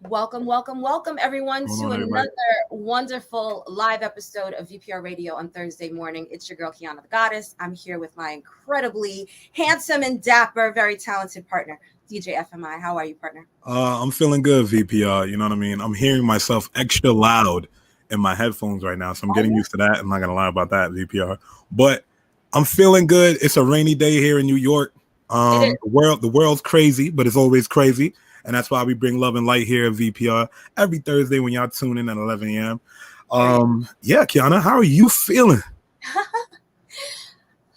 Welcome, everyone, Hold to on, everybody. another wonderful live episode of VPR Radio on Thursday morning. It's your girl, Qiana the Goddess. I'm here with my incredibly handsome and dapper, very talented partner, DJ FMi. How are you, partner? I'm feeling good, VPR. You know what I mean? I'm hearing myself extra loud in my headphones right now, so I'm getting Oh, used to that. I'm not gonna lie about that, VPR. But I'm feeling good. It's a rainy day here in New York. it is. The world's crazy, but it's always crazy, and that's why we bring love and light here at VPR every Thursday when y'all tune in at 11 a.m. Period. Yeah, Kiana, how are you feeling?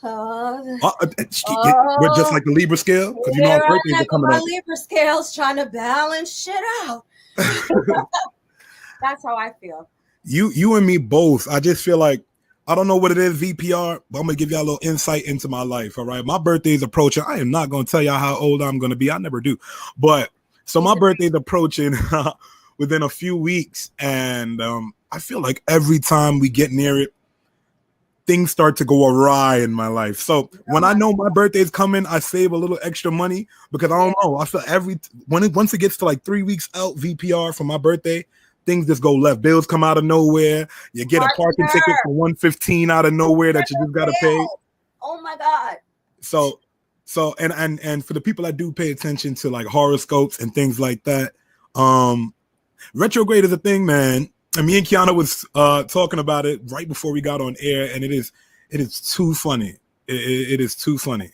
Oh, Uh, uh, we're just oh, like the Libra scale because you know our here birthdays I are am with coming my up. Libra scales trying to balance shit out. That's how I feel. You and me both. I just feel like I don't know what it is, VPR, but I'm gonna give y'all a little insight into my life. All right. My birthday is approaching. I am not gonna tell y'all how old I'm gonna be. I never do. But so He's my a birthday is approaching within a few weeks. And I feel like every time we get near it, things start to go awry in my life. So when I drama. know my birthday is coming, I save a little extra money because I Yeah, don't know. I feel once it gets to like 3 weeks out VPR for my birthday, things just go left. Bills come out of nowhere. You get a parking ticket partner. for 115 out of nowhere that you just gotta pay. Retrograde. Oh my God. So and for the people that do pay attention to like horoscopes and things like that, um retrograde is a thing, man. And me and Kiana was talking about it right before we got on air, and it is too funny. It is too funny.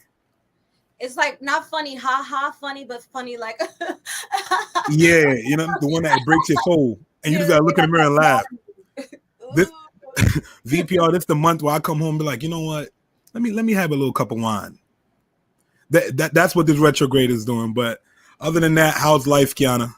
It's like not funny, ha ha, funny, but funny like Yeah, you know the one that breaks your soul, and you yeah, just gotta look in the mirror and laugh. This ooh. VPR, this the month where I come home and be like, you know what? Let me have a little cup of wine. That's what this retrograde is doing. But other than that, how's life, Kiana?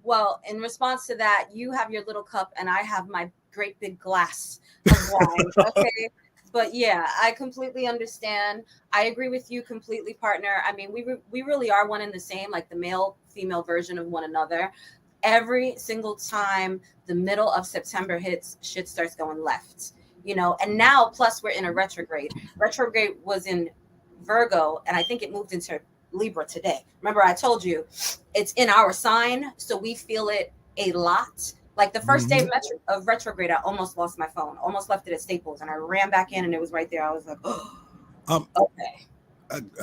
Well, in response to that, you have your little cup and I have my great big glass of wine. Okay. But yeah, I completely understand. I agree with you completely, partner. I mean, we really are one and the same, like the male female version of one another. Every single time the middle of September hits, shit starts going left. And now plus we're in a retrograde. Retrograde was in Virgo, and I think it moved into Libra today. Remember, I told you it's in our sign, so we feel it a lot. Like the first day Hmm. of retrograde, I almost lost my phone, almost left it at Staples, and I ran back in, and it was right there. I was like, oh, Um, okay.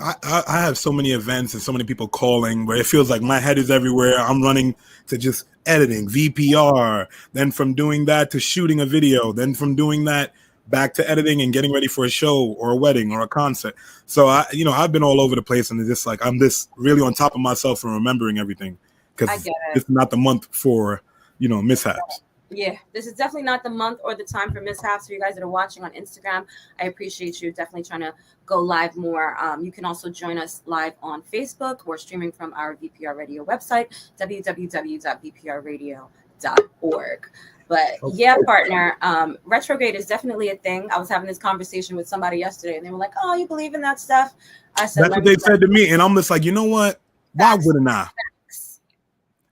I have so many events and so many people calling where it feels like my head is everywhere. I'm running to just editing, VPR, then from doing that to shooting a video, then from doing that back to editing and getting ready for a show or a wedding or a concert. So I've been all over the place, and it's just like I'm just really on top of myself and remembering everything I because get this it. is not the month for mishaps. Yeah, this is definitely not the month or the time for mishaps. For you guys that are watching on Instagram, I appreciate you definitely trying to go live more. You can also join us live on Facebook. We're streaming from our VPR Radio website, www.vprradio.org. But yeah, partner, retrograde is definitely a thing. I was having this conversation with somebody yesterday, and they were like, "Oh, you believe in that stuff?" I said, That's "Let what me they tell said to me, and I'm just like, you know what? Why you wouldn't I? facts."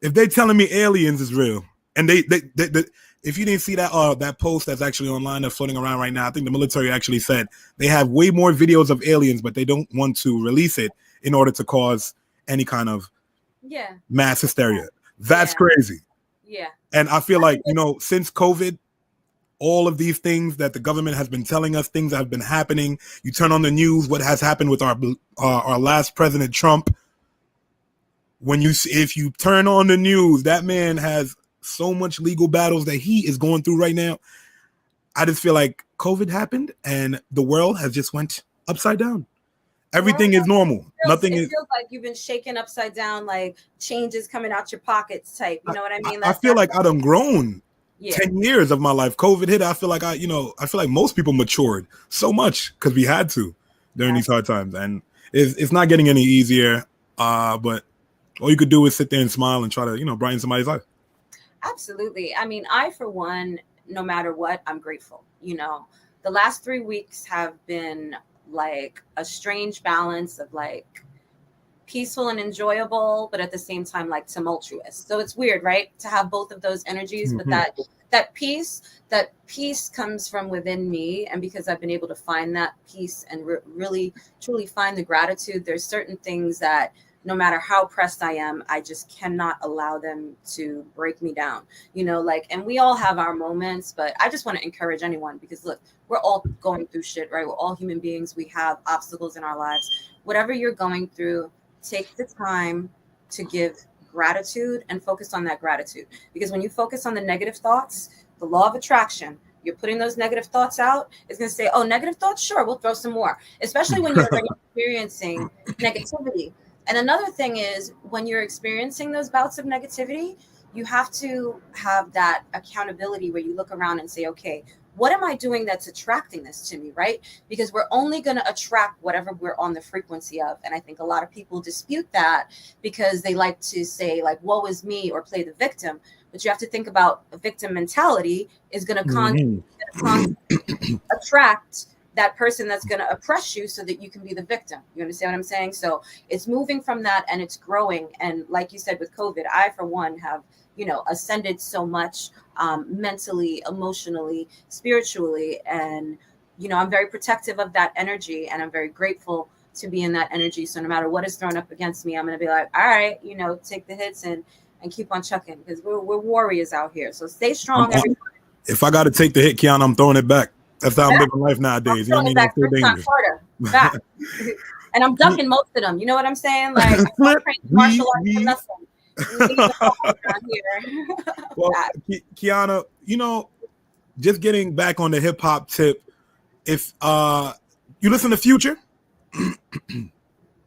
If they telling me aliens is real, and they if you didn't see that post that's actually online that's floating around right now, I think the military actually said they have way more videos of aliens, but they don't want to release it in order to cause any kind of Yeah, mass hysteria. That's yeah, crazy. yeah. And I feel I like think it's since COVID, all of these things that the government has been telling us, things that have been happening. You turn on the news, what has happened with our last president Trump. If you turn on the news, that man has so much legal battles that he is going through right now. I just feel like COVID happened and the world has just went upside down. the world. Everything is normal. feels Nothing it is. feels like you've been shaken upside down, like changes coming out your pockets type. You I, know what I I mean? I That's feel that's like I done grown yeah, 10 years of my life. COVID hit. I feel like I feel like most people matured so much because we had to during these hard times, and it's not getting any easier. But all you could do is sit there and smile and try to brighten somebody's life. absolutely. I mean, I for one, no matter what, I'm grateful. The last 3 weeks have been like a strange balance of like peaceful and enjoyable, but at the same time like tumultuous. So it's weird, right? To have both of those energies, but Hmm. that peace comes from within me, and because I've been able to find that peace and really truly find the gratitude, there's certain things that no matter how pressed I am, I just cannot allow them to break me down, like, and we all have our moments, but I just want to encourage anyone, because look, we're all going through shit, right? We're all human beings. We have obstacles in our lives. Whatever you're going through, take the time to give gratitude and focus on that gratitude. Because when you focus on the negative thoughts, the law of attraction, you're putting those negative thoughts out, it's going to say, oh, negative thoughts? Sure, we'll throw some more, especially when you're experiencing negativity. And another thing is, when you're experiencing those bouts of negativity, you have to have that accountability where you look around and say, okay, what am I doing that's attracting this to me, right? Because we're only going to attract whatever we're on the frequency of. And I think a lot of people dispute that because they like to say, like, woe is me, or play the victim. But you have to think about a victim mentality is going to attract that person that's going to oppress you so that you can be the victim. You understand what I'm saying? So it's moving from that, and it's growing. And like you said, with COVID, I, for one, have, ascended so much, mentally, emotionally, spiritually. And, I'm very protective of that energy, and I'm very grateful to be in that energy. So no matter what is thrown up against me, I'm going to be like, all right, take the hits and keep on chucking, because we're warriors out here. So stay strong. If I got to take the hit, Qiana, I'm throwing it back. That's how I'm living life nowadays. You know what I mean? That's still dangerous. Back. And I'm ducking most of them. You know what I'm saying? Like, I'm not trained martial arts for nothing. Well, Qiana, just getting back on the hip hop tip, if you listen to Future,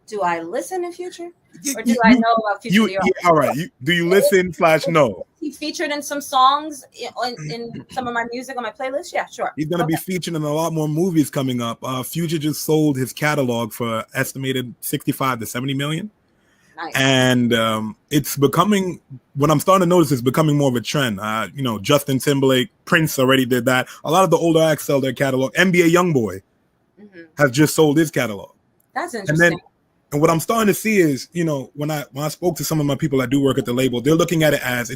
do I listen to Future, or do I know about Future? All right. Do you listen / no? He featured in some songs in some of my music on my playlist. Yeah, sure. He's going to be featured in a lot more movies coming up. Future just sold his catalog for estimated 65 to 70 million. Nice. And it's becoming, what I'm starting to notice is becoming more of a trend. Justin Timberlake, Prince already did that. A lot of the older acts sell their catalog. NBA Youngboy has just sold his catalog. That's interesting. And what I'm starting to see is, when I spoke to some of my people that do work at the label, they're looking at it as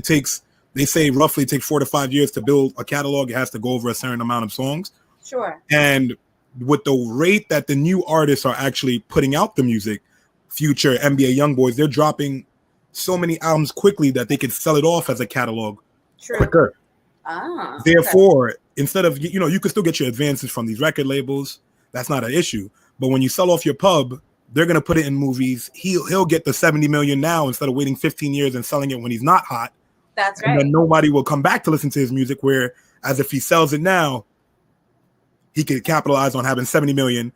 they say roughly take 4 to 5 years to build a catalog. It has to go over a certain amount of songs. Sure. And with the rate that the new artists are actually putting out the music, Future, NBA Youngboys, they're dropping so many albums quickly that they could sell it off as a catalog quicker. Therefore, instead of, you can still get your advances from these record labels. That's not an issue. But when you sell off your pub, they're going to put it in movies. He'll get the 70 million now instead of waiting 15 years and selling it when he's not hot. That's right. And then nobody will come back to listen to his music, whereas if he sells it now, he could capitalize on having 70 million.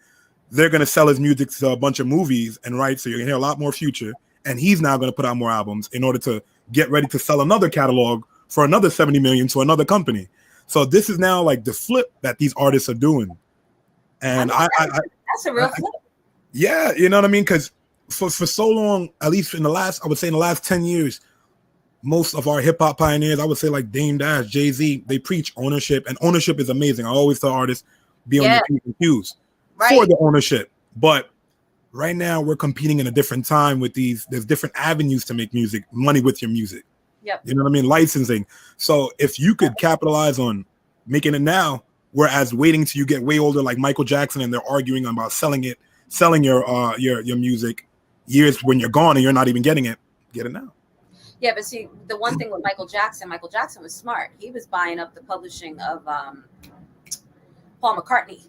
They're going to sell his music to a bunch of movies and rights, so you're going to hear a lot more Future. And he's now going to put out more albums in order to get ready to sell another catalog for another 70 million to another company. So this is now like the flip that these artists are doing. And that's a real flip. Yeah, you know what I mean? Because for so long, at least in the last 10 years, most of our hip hop pioneers, I would say like Dame Dash, Jay-Z, they preach ownership, and ownership is amazing. I always tell artists, be on your P's and Q's for the ownership. But right now we're competing in a different time with there's different avenues to make music, money with your music. Yep. You know what I mean? Licensing. So if you could capitalize on making it now, whereas waiting till you get way older, like Michael Jackson, and they're arguing about selling your music years when you're gone and you're not even getting it, get it now. Yeah, but see, the one thing with Michael Jackson was smart. He was buying up the publishing of Paul McCartney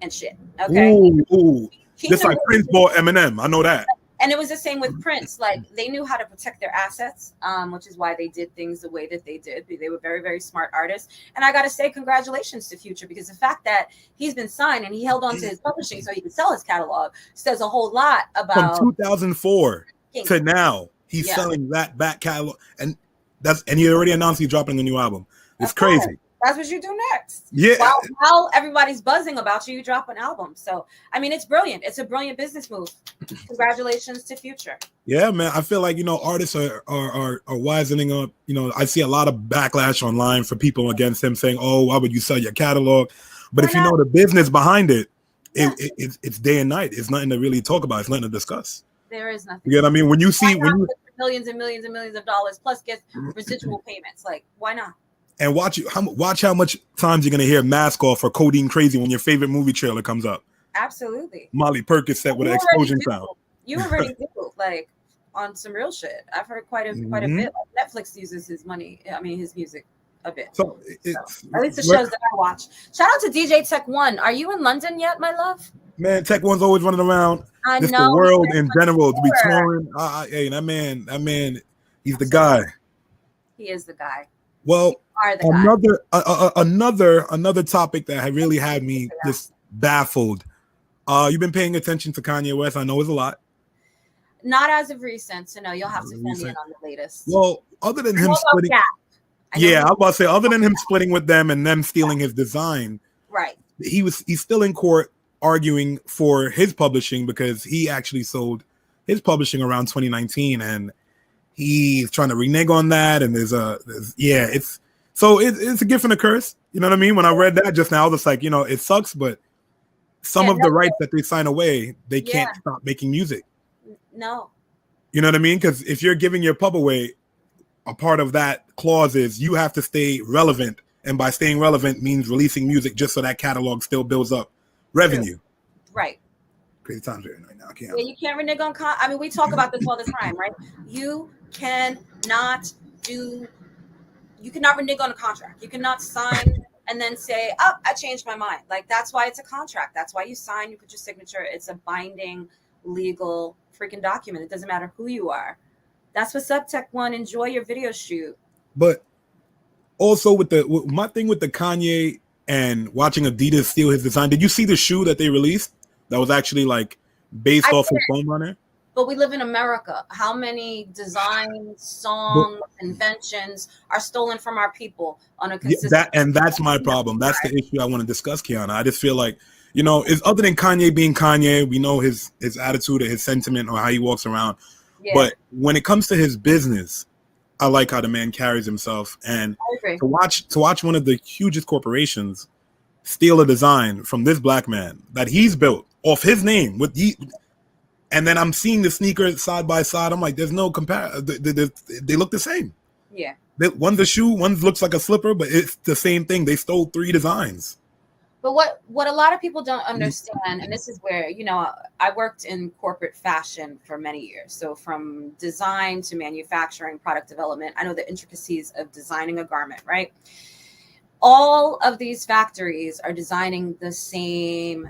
and shit. Okay. Ooh. Just like Prince bought Eminem. I know that. And it was the same with Prince. Like, they knew how to protect their assets, which is why they did things the way that they did. They were very, very smart artists. And I got to say congratulations to Future, because the fact that he's been signed and he held on to his publishing so he could sell his catalog says a whole lot about... From 2004 to now, he's selling that back catalog. And he already announced he's dropping a new album. It's crazy. That's what you do next. Yeah. While everybody's buzzing about you, you drop an album. So, I mean, it's brilliant. It's a brilliant business move. Congratulations to Future. Yeah, man. I feel like, artists are wisening up. I see a lot of backlash online for people against him saying, oh, why would you sell your catalog? But if you know the business behind it, it's day and night. It's nothing to really talk about. It's nothing to discuss. There is nothing. You know what I mean? When you see... millions and millions and millions of dollars plus get residual payments. Like, why not? And watch how much times you're gonna hear "Mask Off" or "Codeine Crazy" when your favorite movie trailer comes up. Absolutely. Molly Perkins set with an explosion sound. You already do. Like, on some real shit. I've heard quite a Mm-hmm. bit. Like Netflix uses his money. I mean, his music a bit. So At least the shows that I watch. Shout out to DJ Tech One. Are you in London yet, my love? man, Tech One's always running around. I Just know. the world in He's general to be tour. touring. Hey, that man, he's the guy. He is the guy. Well, Are the guy. another topic that had really had me just baffled. You've been paying attention to Kanye West. I know it's a lot. Not as of recent, so no, you'll have to fill me in on the latest. Well, other than him splitting, I was about to say, other than him splitting with them and them stealing his design, right? He's still in court arguing for his publishing because he actually sold his publishing around 2019, and he's trying to renege on that. And it's a gift and a curse. You know what I mean? When I read that just now, I was like, it sucks, but some of the rights that they sign away, they can't stop making music. No. You know what I mean? Because if you're giving your pub away, a part of that clause is you have to stay relevant. And by staying relevant means releasing music just so that catalog still builds up revenue. Right. Crazy times right now. Yeah, you can't renege on I mean, we talk about this all the time, right? You cannot renege on a contract. You cannot sign and then say, oh, I changed my mind. Like, that's why it's a contract. That's why you sign, you put your signature. It's a binding, legal freaking document. It doesn't matter who you are. That's what's up, Tech One. Enjoy your video shoot. But also my thing with the Kanye and watching Adidas steal his design. Did you see the shoe that they released that was actually like based off his foam runner? But we live in America. How many designs, songs, inventions are stolen from our people on a consistent? That's my problem. That's the issue I want to discuss, Qiana. I just feel like, it's other than Kanye being Kanye, we know his attitude or his sentiment or how he walks around. Yeah. But when it comes to his business, I like how the man carries himself. And to watch one of the hugest corporations steal a design from this black man that he's built off his name and then I'm seeing the sneakers side by side. I'm like, there's no comparison. They look the same. Yeah. One's a shoe, one looks like a slipper, but it's the same thing. They stole 3 designs. But what a lot of people don't understand, and this is where, I worked in corporate fashion for many years. So from design to manufacturing, product development, I know the intricacies of designing a garment, right? All of these factories are designing the same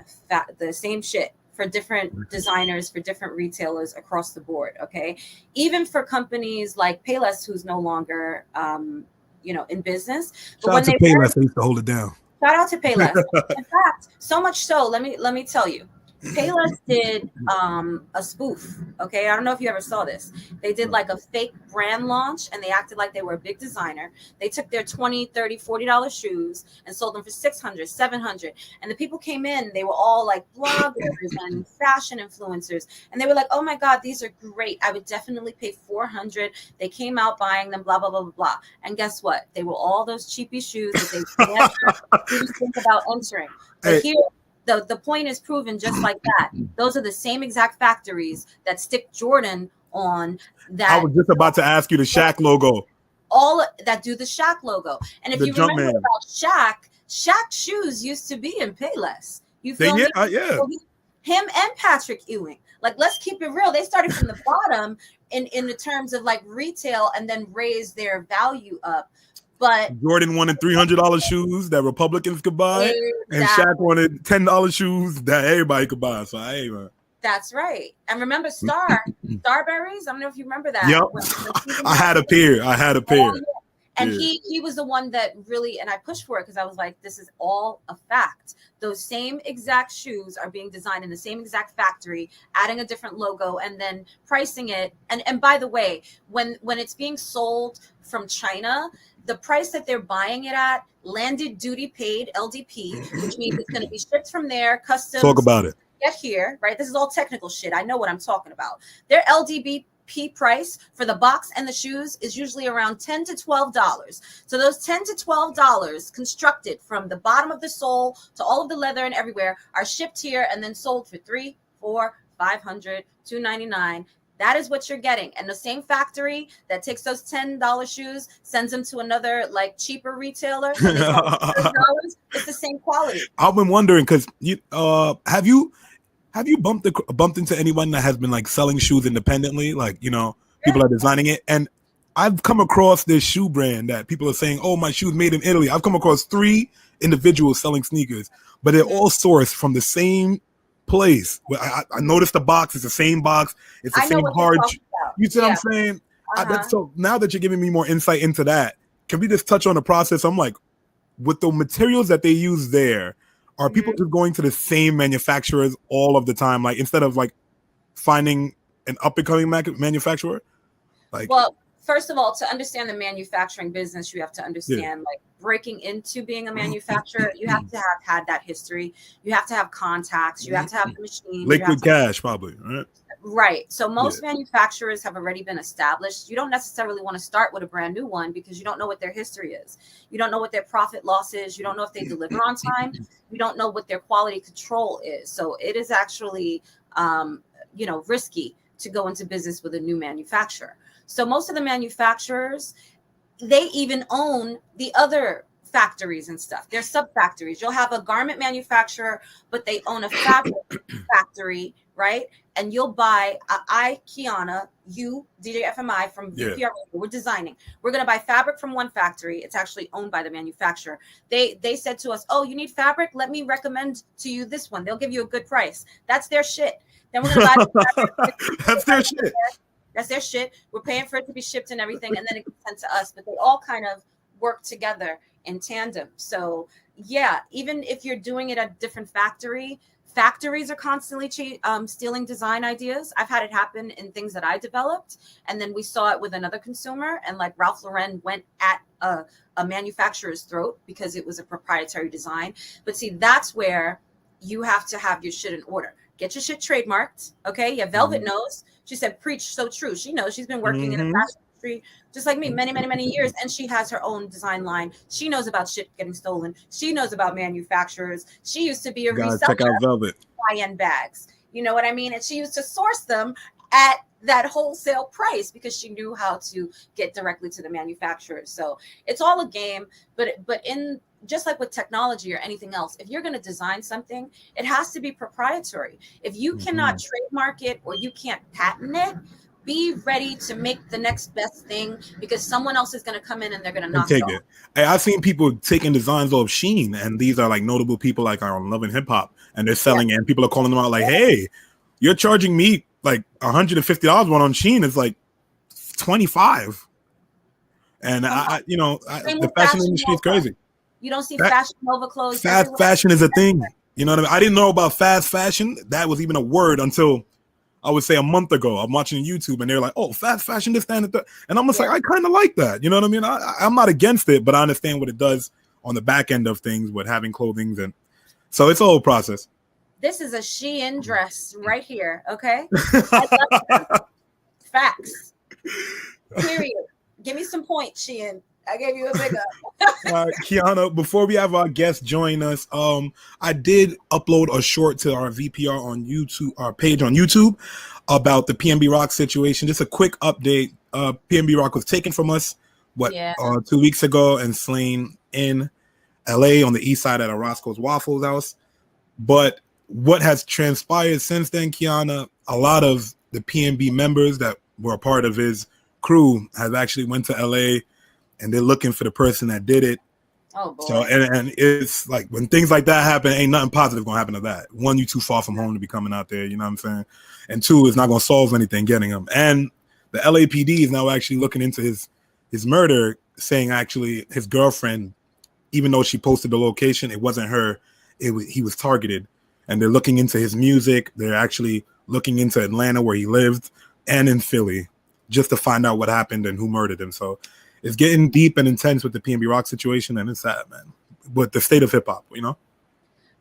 shit for different designers, for different retailers across the board. Okay. Even for companies like Payless, who's no longer, in business. Shout out to Payless. They used to hold it down. Shout out to Payless. In fact, so much so, let me tell you, Payless did a spoof. Okay, I don't know if you ever saw this. They did like a fake brand launch, and they acted like they were a big designer. They took their $20, $30, $40 shoes and sold them for $600, $700. And the people came in, they were all like bloggers and fashion influencers, and they were like, "Oh my God, these are great! I would definitely pay $400." They came out buying them, blah blah blah blah blah. And guess what? They were all those cheapy shoes that they never even think about entering. But here. The point is proven just like that. Those are the same exact factories that stick Jordan on that. I was just about to ask you the Shaq logo. All that do the Shaq logo. And if you remember about Shaq shoes used to be in Payless. You feel me? Yeah. So him and Patrick Ewing. Like, let's keep it real. They started from the bottom in the terms of like retail and then raised their value up. But Jordan wanted $300 shoes that Republicans could buy, and Shaq wanted $10 shoes that everybody could buy. So, hey, man. That's right. And remember Starberries? I don't know if you remember that. Yep. I had a pair. And he was the one that really, and I pushed for it because I was like, this is all a fact. Those same exact shoes are being designed in the same exact factory, adding a different logo and then pricing it. And by the way, when it's being sold from China, the price that they're buying it at, landed duty paid, LDP, which means it's going to be shipped from there, customs. Talk about it. Get here, right? This is all technical shit. I know what I'm talking about. Their LDP price for the box and the shoes is usually around $10 to $12. So those $10 to $12 constructed from the bottom of the sole to all of the leather and everywhere are shipped here and then sold for $300, $400, $500, $299. That is what you're getting. And the same factory that takes those $10 shoes, sends them to another like cheaper retailer. And $30, it's the same quality. I've been wondering because have you have you bumped into anyone that has been like selling shoes independently? Like, you know, people are designing it. And I've come across this shoe brand that people are saying, oh, my shoe's made in Italy. I've come across 3 individuals selling sneakers, but they're all sourced from the same place. I noticed the box is the same box. It's the I know same what you're hard. talking about. You see what I'm saying? So now that you're giving me more insight into that, can we just touch on the process? I'm like, with the materials that they use there, are people just going to the same manufacturers all of the time? Like, instead of like finding an up and coming manufacturer? Like, well, first of all, to understand the manufacturing business, you have to understand like breaking into being a manufacturer. You have to have had that history. You have to have contacts. You have to have the machine. Liquid cash, probably, right? Right. So most manufacturers have already been established. You don't necessarily want to start with a brand new one because you don't know what their history is. You don't know what their profit loss is. You don't know if they deliver on time. You don't know what their quality control is. So it is actually, risky to go into business with a new manufacturer. So most of the manufacturers, they even own the other factories and stuff. They're sub factories. You'll have a garment manufacturer, but they own a fabric factory, right? And you'll buy Qiana, you, DJ FMi from VPR. We're designing. We're going to buy fabric from one factory. It's actually owned by the manufacturer. They said to us, oh, you need fabric? Let me recommend to you this one. They'll give you a good price. That's their shit. Then we're going to buy the fabric. That's their shit. That's their shit. We're paying for it to be shipped and everything, and then it gets sent to us. But they all kind of work together in tandem. So yeah, even if you're doing it at a different factories are constantly stealing design ideas. I've had it happen in things that I developed, and then we saw it with another consumer, and like Ralph Lauren went at a manufacturer's throat because it was a proprietary design. But see, that's where you have to have your shit in order. Get your shit trademarked, okay? Yeah, Velvet knows. She said, preach, so true. She knows. She's been working in the fashion industry just like me many, many, many years, and she has her own design line. She knows about shit getting stolen. She knows about manufacturers. She used to be a reseller check out Velvet high-end bags. You know what I mean? And she used to source them at that wholesale price because she knew how to get directly to the manufacturers. So it's all a game, but in just like with technology or anything else, if you're going to design something, it has to be proprietary. If you cannot trademark it or you can't patent it, be ready to make the next best thing because someone else is going to come in and they're going to knock it off. Hey, I've seen people taking designs off Shein, and these are like notable people like are on Love and Hip Hop, and they're selling it, and people are calling them out like, hey, you're charging me like $150 one on Shein. It's like $25. And the fashion industry is crazy. You don't see Fashion Nova clothes. Fast fashion is a thing. You know what I mean? I didn't know about fast fashion. That was even a word until I would say a month ago. I'm watching YouTube and they're like, oh, fast fashion, this, that, and that. And I'm just like, I kind of like that. You know what I mean? I'm not against it, but I understand what it does on the back end of things with having clothing. And so it's a whole process. This is a Shein dress right here. Okay. I love that. Facts. Period. Give me some points, Shein. I gave you a big up. Qiana, before we have our guest join us, I did upload a short to our VPR on YouTube, our page on YouTube, about the PNB Rock situation. Just a quick update. PNB Rock was taken from us 2 weeks ago and slain in LA on the east side at a Roscoe's Waffles House. But what has transpired since then, Qiana, a lot of the PNB members that were a part of his crew have actually went to LA and they're looking for the person that did it. Oh boy. So and it's like when things like that happen, ain't nothing positive gonna happen to that. One, you too far from home to be coming out there, you know what I'm saying? And two, it's not gonna solve anything getting him. And the LAPD is now actually looking into his murder, saying actually his girlfriend, even though she posted the location, it wasn't her. He was targeted. And they're looking into his music. They're actually looking into Atlanta where he lived and in Philly just to find out what happened and who murdered him. So it's getting deep and intense with the PNB Rock situation, and it's sad, man. With the state of hip hop, you know?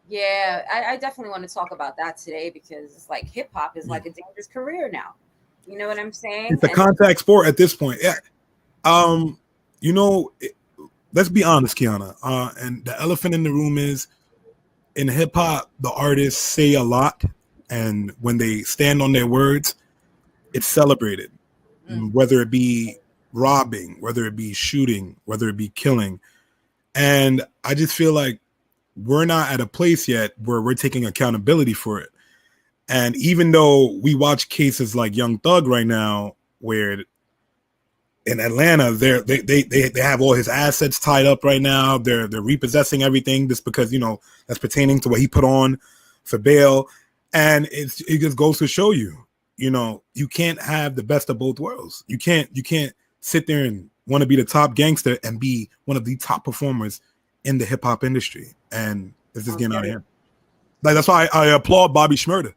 Yeah, I definitely want to talk about that today because it's like hip hop is like a dangerous career now. You know what I'm saying? It's a contact sport at this point. Yeah. Let's be honest, Qiana. And the elephant in the room is in hip hop, the artists say a lot, and when they stand on their words, it's celebrated. Whether it be robbing, whether it be shooting, whether it be killing. And I just feel like we're not at a place yet where we're taking accountability for it. And even though we watch cases like Young Thug right now, where in Atlanta, they have all his assets tied up right now. They're repossessing everything just because, that's pertaining to what he put on for bail. And it just goes to show you, you can't have the best of both worlds. You can't sit there and want to be the top gangster and be one of the top performers in the hip hop industry. And it's just getting out of hand. Like, that's why I applaud Bobby Shmurda.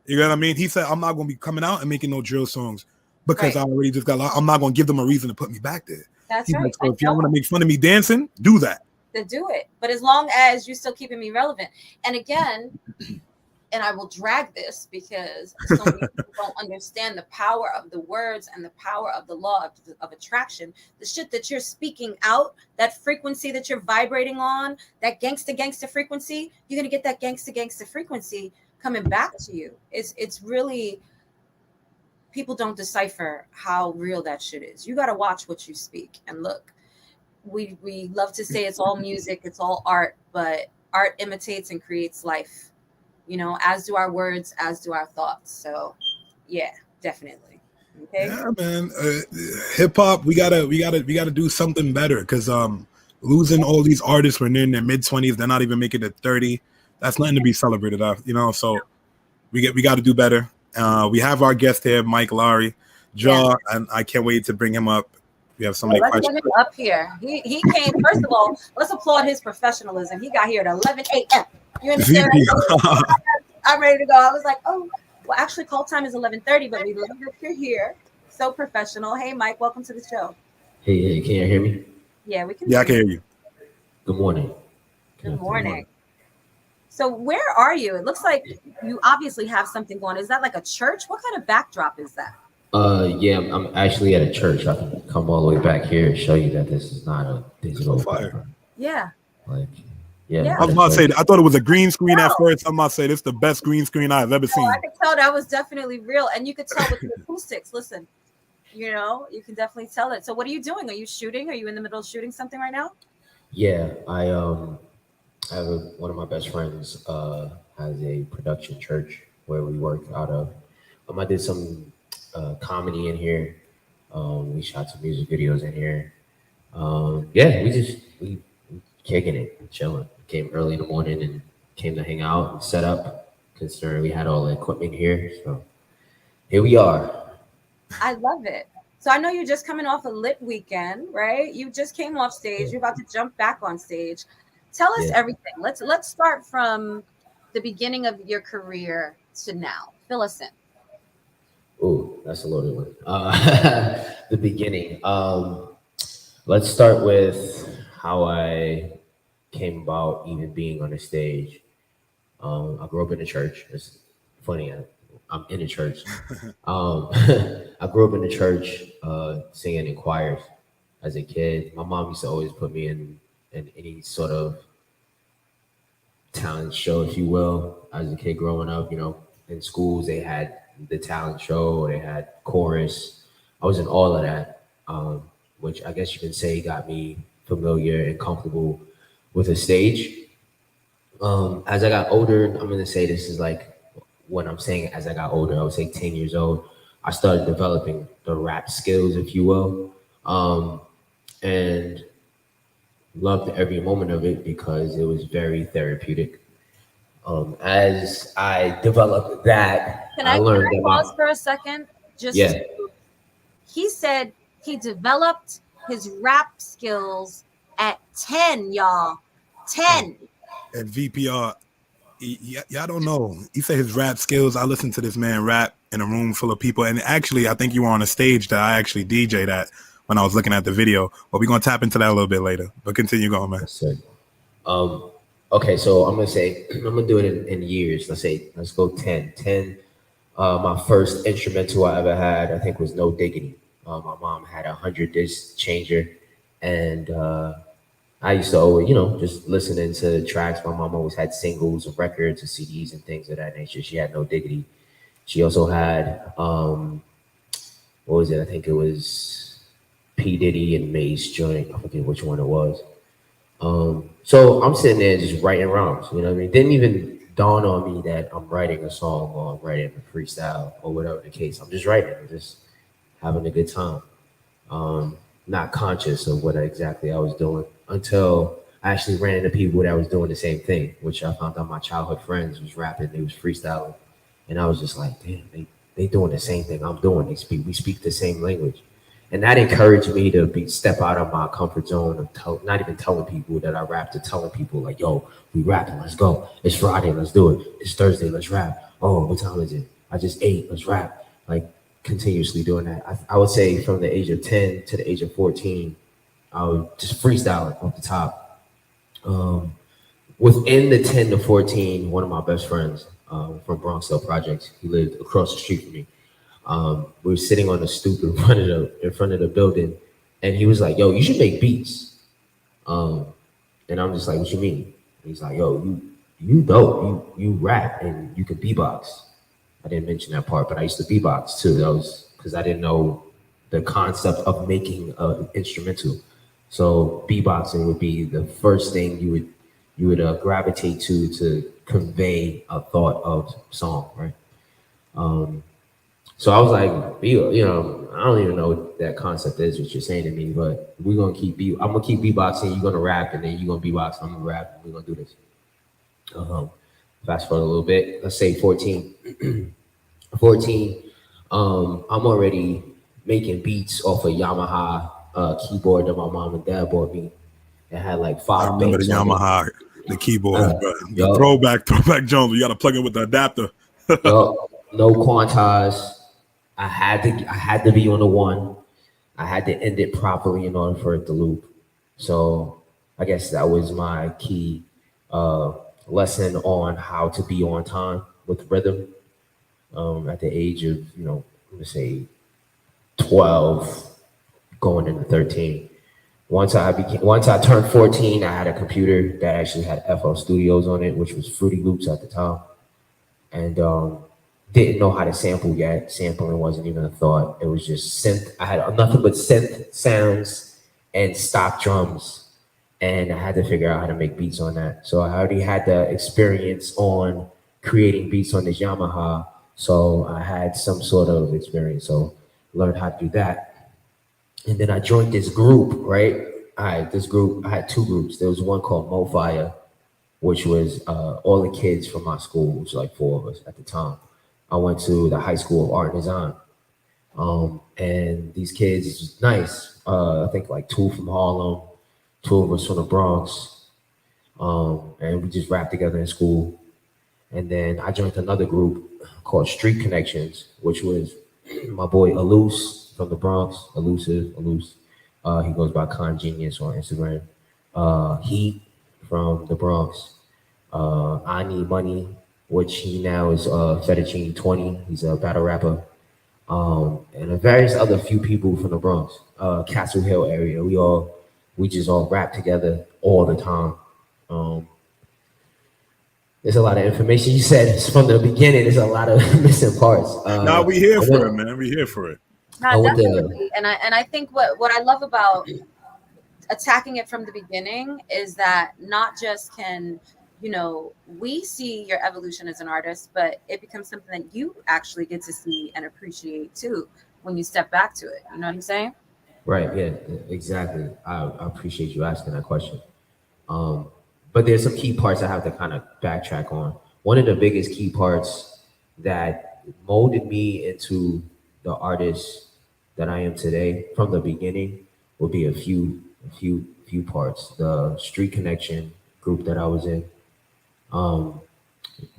You know what I mean? He said, I'm not going to be coming out and making no drill songs because I already just I'm not going to give them a reason to put me back there. That's right. Like, so if y'all want to make fun of me dancing, do that. To do it. But as long as you're still keeping me relevant. And again, and I will drag this because so many people don't understand the power of the words and the power of the law of attraction. The shit that you're speaking out, that frequency that you're vibrating on, that gangsta frequency, you're going to get that gangsta frequency coming back to you. It's really, people don't decipher how real that shit is. You got to watch what you speak. And look, we love to say it's all music, it's all art, but art imitates and creates life. As do our words, as do our thoughts. So, yeah, definitely. Okay. Yeah, man. Hip hop, we gotta do something better because losing all these artists when they're in their mid-20s, they're not even making it 30. That's nothing to be celebrated of, So we got to do better. We have our guest here, Mike Lowry, and I can't wait to bring him up. We have so many questions. Let's get him up here. He came. First of all, let's applaud his professionalism. He got here at 11 a.m. You understand? I'm ready to go. I was like, oh, well, actually, call time is 11:30, but we love that you're here. So professional. Hey, Mike, welcome to the show. Hey, can you hear me? Yeah, we can. Yeah, I can hear you. Good morning. Good morning. So where are you? It looks like you obviously have something going. Is that like a church? What kind of backdrop is that? Yeah, I'm actually at a church. I can come all the way back here and show you that this is not a digital fire. Yeah. Yeah. I was about to say, I thought it was a green screen at first. I'm about to say this is the best green screen I've ever seen. I could tell that was definitely real, and you could tell with the acoustics. Listen, you can definitely tell it. So, what are you doing? Are you shooting? Are you in the middle of shooting something right now? Yeah, I have one of my best friends has a production church where we work out of. I did some comedy in here. We shot some music videos in here. We kicking it, chilling. Came early in the morning and came to hang out and set up, considering we had all the equipment here. So here we are. I love it. So I know you're just coming off a lit weekend, right? You just came off stage. You're about to jump back on stage. Tell us everything. Let's start from the beginning of your career to now. Fill us in. Oh, that's a loaded one. The beginning. Let's start with how I came about even being on the stage. I grew up in a church. It's funny. I'm in a church. I grew up in a church singing in choirs as a kid. My mom used to always put me in any sort of talent show, if you will, as a kid growing up. In schools, they had the talent show, they had chorus. I was in all of that, which I guess you can say got me familiar and comfortable with a stage. As I got older, I'm going to say this is like what I'm saying. As I got older, I would say 10 years old, I started developing the rap skills, if you will, and loved every moment of it because it was very therapeutic. As I developed that, Can I pause for a second? He said he developed his rap skills at 10, y'all. 10. At VPR, y'all don't know. He said his rap skills. I listened to this man rap in a room full of people. And actually, I think you were on a stage that I actually DJ'd at when I was looking at the video. But we're going to tap into that a little bit later. But continue going, man. Okay, so I'm going to do it in years. Let's go 10. 10, my first instrumental I ever had, I think, was No Diggity. My mom had a 100-disc changer. And I used to always, just listening to tracks. My mom always had singles and records and CDs and things of that nature. She had No Diggity. She also had, what was it? I think it was P. Diddy and Mace joint. I forget which one it was. So I'm sitting there just writing rhymes, you know what I mean? Didn't even dawn on me that I'm writing a song or I'm writing a freestyle or whatever the case. I'm just writing, I'm just having a good time. Not conscious of what exactly I was doing until I actually ran into people that was doing the same thing, which I found out my childhood friends was rapping, they was freestyling. And I was just like, damn, they doing the same thing I'm doing. We speak the same language. And that encouraged me to step out of my comfort zone of not even telling people that I rap, to telling people like, yo, we rapping, let's go. It's Friday, let's do it. It's Thursday, let's rap. Oh, what time is it? I just ate, let's rap. Like continuously doing that. I would say from the age of 10 to the age of 14, I was just freestyling off the top. Within the 10 to 14, one of my best friends from Bronxdale Projects, he lived across the street from me. We were sitting on the stoop in front of the building, and he was like, "Yo, you should make beats." And I'm just like, "What you mean?" And he's like, "Yo, you dope. You rap and you can beatbox." I didn't mention that part, but I used to beatbox too. That was because I didn't know the concept of making an instrumental. So beatboxing would be the first thing you would gravitate to convey a thought of song, right? So I was like, you know, I don't even know what that concept is, what you're saying to me, but I'm gonna keep beatboxing, you're gonna rap, and then you're gonna beatbox, I'm gonna rap, and we're gonna do this. Fast forward a little bit, let's say 14. 14, I'm already making beats off a Yamaha keyboard that my mom and dad bought me. It had like I five remember the banks on it. Yamaha, the keyboard, bro. The Yo. throwback Jones. You got to plug it with the adapter. Yo, no quantize. I had to be on the one. I had to end it properly in order for it to loop. So I guess that was my key lesson on how to be on time with rhythm. At the age of, you know, let's say 12, going into 13. Once I turned 14, I had a computer that actually had FL Studios on it, which was Fruity Loops at the time, and didn't know how to sample yet. Sampling wasn't even a thought. It was just synth. I had nothing but synth sounds and stock drums, and I had to figure out how to make beats on that. So I already had the experience on creating beats on this Yamaha, so I had some sort of experience. So learned how to do that. And then I joined this group, right? I had two groups. There was one called MoFire, which was all the kids from my school, which was like 4 of us at the time. I went to the High School of Art and Design. And these kids was nice. I think like 2 from Harlem, 2 of us from the Bronx. And we just rapped together in school. And then I joined another group called Street Connections, which was my boy Alus from the Bronx, Elusive. He goes by Con Genius on Instagram. Heat from the Bronx. I Need Money, which he now is Fettuccine 20. He's a battle rapper. And various other few people from the Bronx, Castle Hill area. We just all rap together all the time. There's a lot of information. You said from the beginning, there's a lot of missing parts. Now we here for it, man. We here for it. No, definitely. And I think what I love about attacking it from the beginning is that not just can, you know, we see your evolution as an artist, but it becomes something that you actually get to see and appreciate too when you step back to it. You know what I'm saying? Right. Yeah, exactly. I appreciate you asking that question. But there's some key parts I have to kind of backtrack on. One of the biggest key parts that molded me into the artist that I am today from the beginning would be a few parts. The Street Connection group that I was in,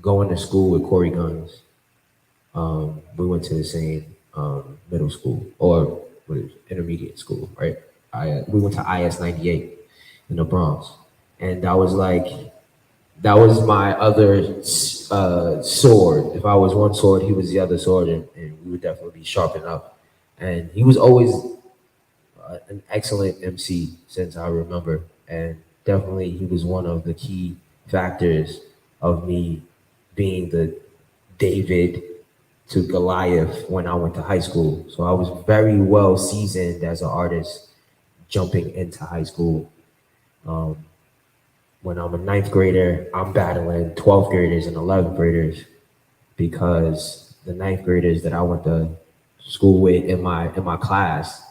going to school with Corey Guns. We went to the same middle school, or intermediate school, right? We went to IS 98 in the Bronx. And that was my other sword. If I was one sword, he was the other sword, and we would definitely be sharpened up. And he was always an excellent MC since I remember. And definitely he was one of the key factors of me being the David to Goliath when I went to high school. So I was very well seasoned as an artist jumping into high school. when I'm a ninth grader, I'm battling 12th graders and 11th graders because the ninth graders that I went to school with in my class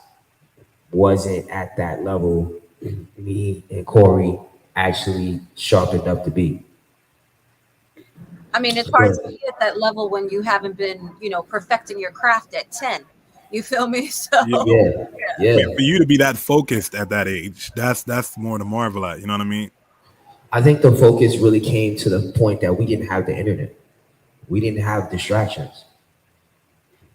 wasn't at that level me and Corey actually sharpened up to be. I mean, it's hard to be at that level when you haven't been, perfecting your craft at 10. You feel me? So Yeah. Yeah, yeah. For you to be that focused at that age, that's more to marvel at. You know what I mean? I think the focus really came to the point that we didn't have the internet. We didn't have distractions.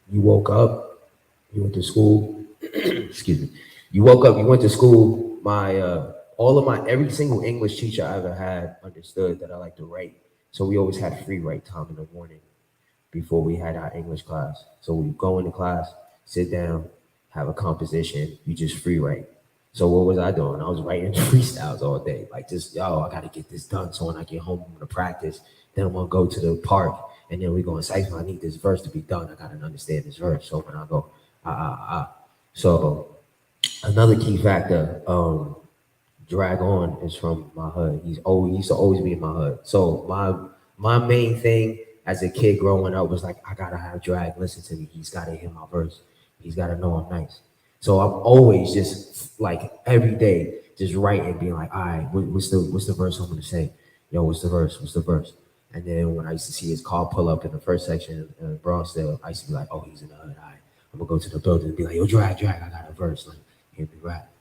You woke up, you went to school. Excuse me. You woke up, you went to school. Every single English teacher I ever had understood that I like to write. So we always had free write time in the morning before we had our English class. So we go into class, sit down, have a composition, you just free write. So what was I doing? I was writing freestyles all day. Like just, I gotta get this done. So when I get home, I'm gonna practice. Then I'm gonna go to the park and then we're going to cipher. I need this verse to be done. I gotta understand this verse. So when I go, So another key factor, drag on is from my hood. He used to always be in my hood. So my main thing as a kid growing up was like, I gotta have drag listen to me. He's gotta hear my verse. He's gotta know I'm nice. So I'm always just like every day just writing, being like, all right, what's the verse I'm gonna say? Yo, what's the verse? What's the verse? And then when I used to see his car pull up in the first section in Bronxdale, I used to be like, oh, he's in the hood. All right, I'm gonna go to the building and be like, yo, drag, I got a verse. Like, hear me rap.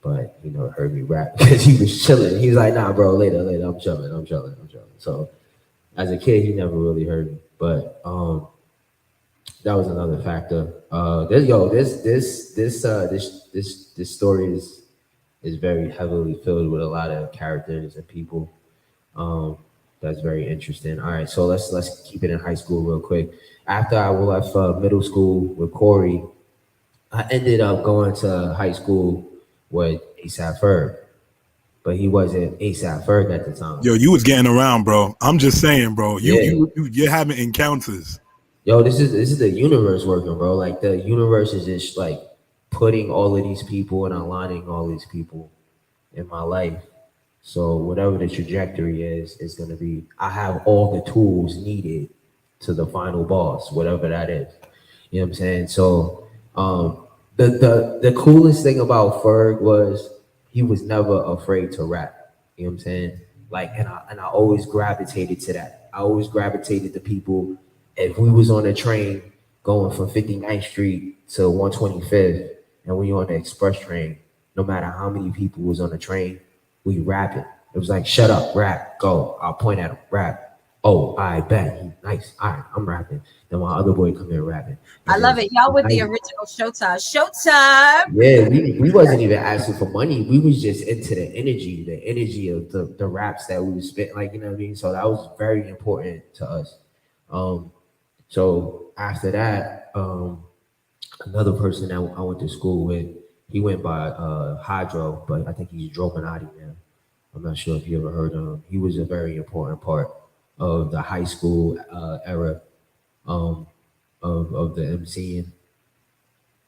But heard me rap because he was chilling. He's like, nah, bro, later. I'm chilling. So as a kid, he never really heard me. But that was another factor. This story is very heavily filled with a lot of characters and people. That's very interesting. All right, so let's keep it in high school real quick. After I left middle school with Corey, I ended up going to high school with ASAP Ferg, but he wasn't ASAP Ferg at the time. Yo, you was getting around, bro. I'm just saying, bro. You're having encounters. Yo, this is the universe working, bro. Like the universe is just like putting all of these people and aligning all these people in my life. So whatever the trajectory is gonna be. I have all the tools needed to the final boss, whatever that is. You know what I'm saying? So the coolest thing about Ferg was he was never afraid to rap. You know what I'm saying? Like, and I always gravitated to that. I always gravitated to people. If we was on a train going from 59th Street to 125th, and we on the express train, no matter how many people was on the train, we rapping. It was like, shut up, rap, go. I'll point at him, rap. Oh, I bet he nice. All right, I'm rapping. Then my other boy come in rapping. I love it. Y'all with the original Showtime. Showtime. Yeah, we wasn't even asking for money. We was just into the energy of the raps that we was spitting, like, you know what I mean? So that was very important to us. So after that, another person that I went to school with, he went by Hydro, but I think he's Dromanati now. I'm not sure if you ever heard of him. He was a very important part of the high school era of the MCing.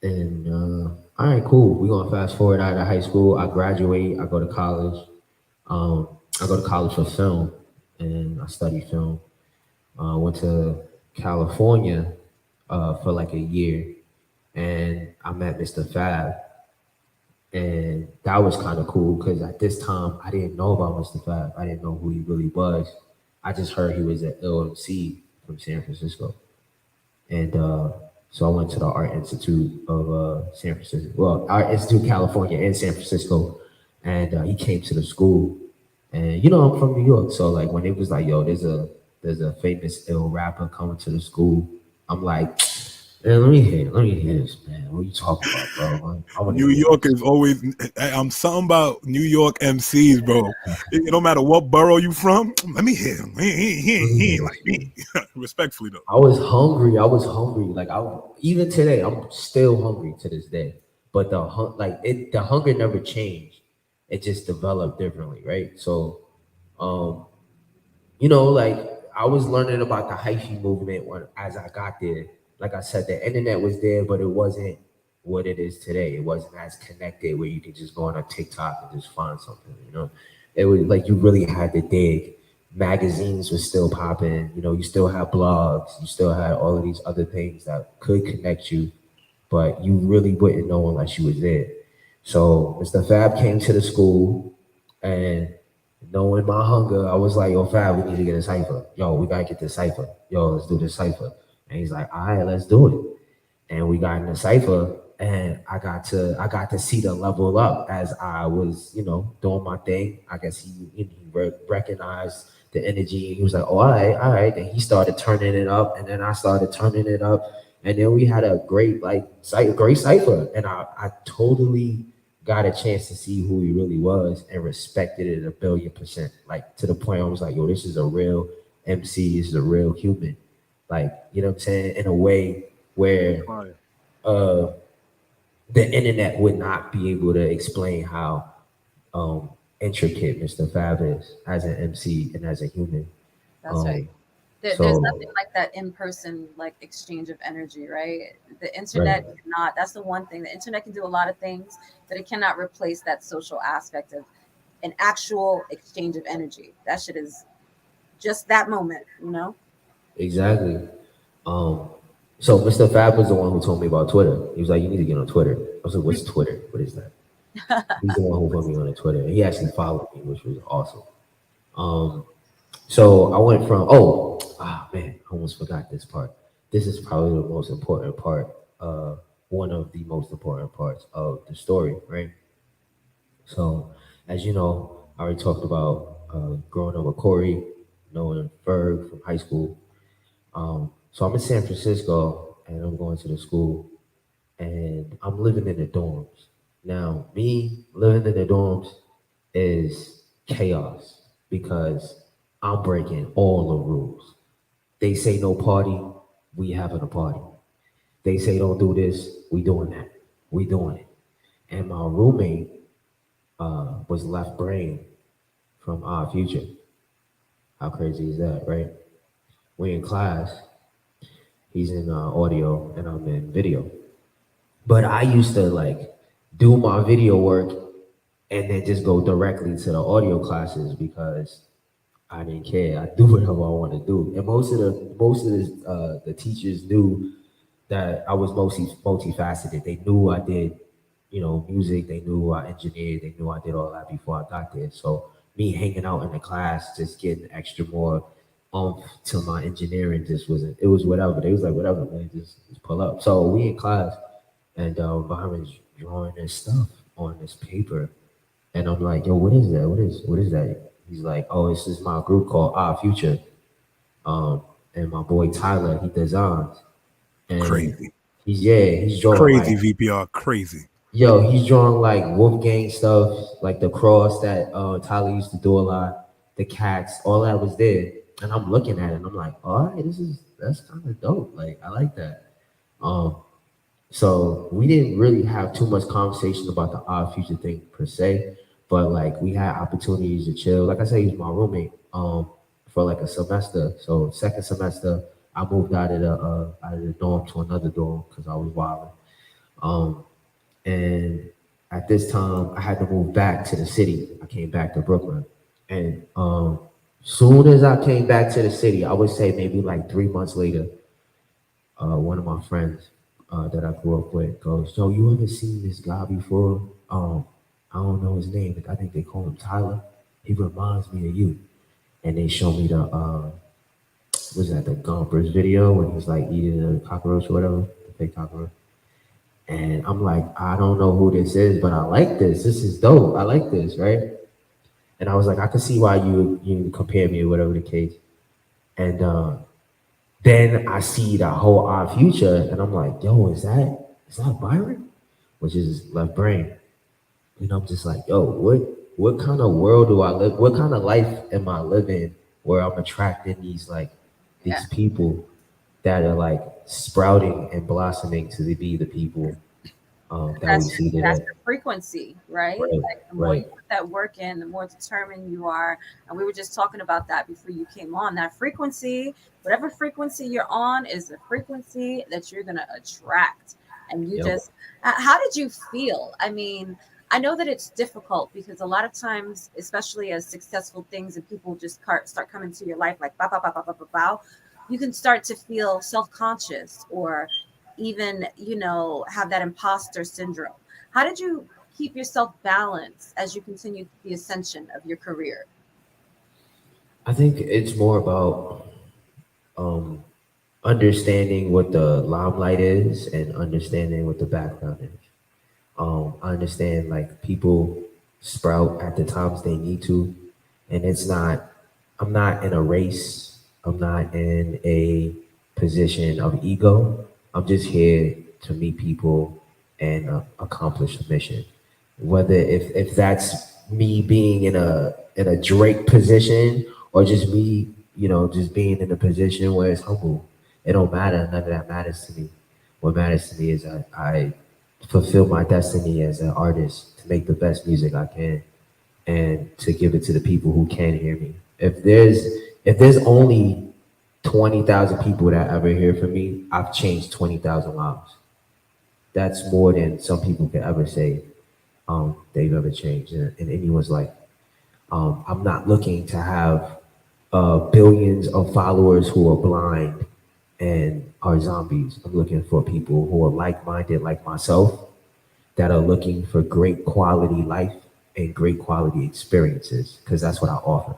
And all right, cool. We're gonna fast forward out of high school. I graduate. I go to college. I go to college for film, and I study film. Went to California for like a year, and I met Mr. Fab, and that was kind of cool because at this time I didn't know about Mr. Fab. I didn't know who he really was. I just heard he was an LMC from San Francisco, and so I went to the Art Institute of San Francisco. Well, Art Institute California in San Francisco, and he came to the school. And I'm from New York, so like when it was like, yo, there's a famous ill rapper coming to the school, I'm like, man, let me hear this, man. What are you talking about, bro? New York is always. I'm something about New York MCs, bro. No matter what borough you from, let me hear him. He ain't like me. Respectfully though. I was hungry. Like even today, I'm still hungry to this day. But the hunger never changed. It just developed differently, right? So, like I was learning about the hyphy movement as I got there. Like I said, the internet was there, but it wasn't what it is today. It wasn't as connected where you could just go on a TikTok and just find something, It was like you really had to dig. Magazines were still popping. You know, you still had blogs. You still had all of these other things that could connect you, but you really wouldn't know unless you was there. So Mr. Fab came to the school, and knowing my hunger, I was like, "Yo, Fab, we need to get a cipher. Yo, we gotta get this cipher. Yo, let's do this cipher." And he's like, "All right, let's do it." And we got in the cipher, and I got to see the level up as I was, doing my thing. I guess he recognized the energy. He was like, "Oh, all right, all right." And he started turning it up, and then I started turning it up, and then we had a great great cipher, and I totally got a chance to see who he really was and respected it 1,000,000,000%. Like to the point I was like, "Yo, this is a real MC. This is a real human." Like, you know what I'm saying? In a way where Fire. uh, the internet would not be able to explain how intricate Mr. Fab is as an MC and as a human. That's right. Um, There's nothing so, like that in person like exchange of energy, right? The right, internet cannot. That's the one thing. The internet can do a lot of things, but it cannot replace that social aspect of an actual exchange of energy. That shit is just that moment, you know? exactly. Um, so Mr. Fab was the one who told me about Twitter. He was like, "You need to get on Twitter." I was like, "What's Twitter? What is that?" He's the one who put me on the Twitter, and he actually followed me, which was awesome. Um, So I went from man, I almost forgot this part. This is probably the most important part, one of the most important parts of the story, right? So as you know, I already talked about growing up with Corey, knowing Ferg from high school. So I'm in San Francisco and I'm going to the school and I'm living in the dorms. Now, me living in the dorms is chaos because I'm breaking all the rules. They say no party, we having a party. They say don't do this, we doing that. We doing it. And my roommate was left brain from our future. How crazy is that, right? We in class, he's in audio and I'm in video. But I used to like do my video work and then just go directly to the audio classes because I didn't care. I do whatever I want to do. And most of the teachers knew that I was mostly multifaceted. They knew I did, music. They knew I engineered. They knew I did all that before I got there. So me hanging out in the class, just getting extra more to my engineering, just wasn't. It was whatever. They was like whatever, man. Just pull up. So we in class, and Byron's drawing this stuff on this paper, and I'm like, yo, what is that? What is that? He's like, oh, this is my group called Our Future. And my boy Tyler, he designs. And Crazy. he's drawing Crazy like, VPR. Crazy. he's drawing like Wolfgang stuff, like the cross that Tyler used to do a lot, the cats, all that was there. And I'm looking at it and I'm like, all right, that's kind of dope. Like I like that. Um, so we didn't really have too much conversation about the odd future thing per se, but like we had opportunities to chill. Like I said, he's my roommate for like a semester. So second semester, I moved out of the dorm to another dorm because I was wilding. Um, and at this time, I had to move back to the city. I came back to Brooklyn, and soon as I came back to the city, I would say maybe like 3 months later, one of my friends that I grew up with goes, "Yo, you ever seen this guy before? I don't know his name. I think they call him Tyler. He reminds me of you." And they show me the was that the Gompers video when he was like eating a cockroach or whatever, the fake cockroach. And I'm like, I don't know who this is, but I like this. This is dope. I like this, right? And I was like, I can see why you compare me or whatever the case. And then I see the whole odd future, and I'm like, yo, is that Byron? Which is left brain. And I'm just like, yo, what kind of world do I live? What kind of life am I living where I'm attracting Yeah. these people that are like sprouting and blossoming to be the people that we see That's today? the frequency, right? Right, Like the more you right. put that work in, the more determined you are. And we were just talking about that before you came on. That frequency, whatever frequency you're on, is the frequency that you're gonna attract. And you Yep. just, how did you feel? I mean, I know that it's difficult because a lot of times, especially as successful things and people just start coming to your life like bow, bow, bow, bow, bow, bow, bow, you can start to feel self-conscious or even, have that imposter syndrome. How did you keep yourself balanced as you continued the ascension of your career? I think it's more about um, understanding what the limelight is and understanding what the background is. I understand like people sprout at the times they need to, and it's not. I'm not in a race. I'm not in a position of ego. I'm just here to meet people and accomplish the mission. Whether if that's me being in a Drake position or just me, just being in a position where it's humble, it don't matter. None of that matters to me. What matters to me is I fulfill my destiny as an artist to make the best music I can and to give it to the people who can hear me. If there's only 20,000 people that ever hear from me, I've changed 20,000 lives. That's more than some people could ever say they've ever changed in anyone's life. I'm not looking to have billions of followers who are blind and are zombies. I'm looking for people who are like-minded like myself that are looking for great quality life and great quality experiences because that's what I offer.